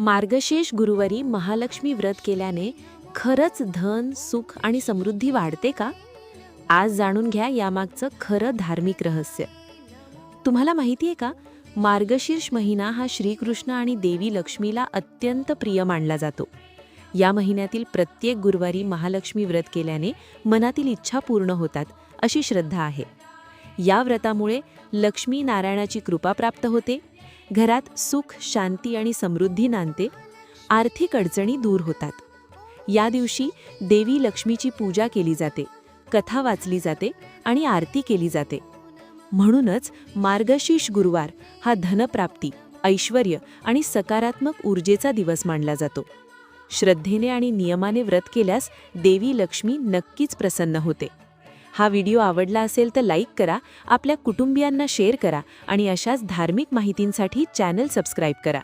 मार्गशीर्ष गुरुवारी महालक्ष्मी व्रत केल्याने खरंच धन, सुख आणि समृद्धी वाढते का? आज जाणून घ्या यामागचं खरं धार्मिक रहस्य. तुम्हाला माहिती आहे का, मार्गशीर्ष महिना हा श्रीकृष्ण आणि देवी लक्ष्मीला अत्यंत प्रिय मानला जातो. या महिन्यातील प्रत्येक गुरुवारी महालक्ष्मी व्रत केल्याने मनातील इच्छा पूर्ण होतात अशी श्रद्धा आहे. या व्रतामुळे लक्ष्मी नारायणाची कृपा प्राप्त होते, घरात सुख, शांती आणि समृद्धी नांदते, आर्थिक अडचणी दूर होतात. या दिवशी देवी लक्ष्मीची पूजा केली जाते, कथा वाचली जाते आणि आरती केली जाते. म्हणूनच मार्गशीर्ष गुरुवार हा धनप्राप्ती, ऐश्वर्य आणि सकारात्मक ऊर्जेचा दिवस मानला जातो. श्रद्धेने आणि नियमाने व्रत केल्यास देवी लक्ष्मी नक्कीच प्रसन्न होते. हा व्हिडिओ आवडला असेल तर लाईक करा, आपल्या कुटुंबियांना शेअर करा आणि अशाच धार्मिक माहितींसाठी चॅनल सबस्क्राईब करा.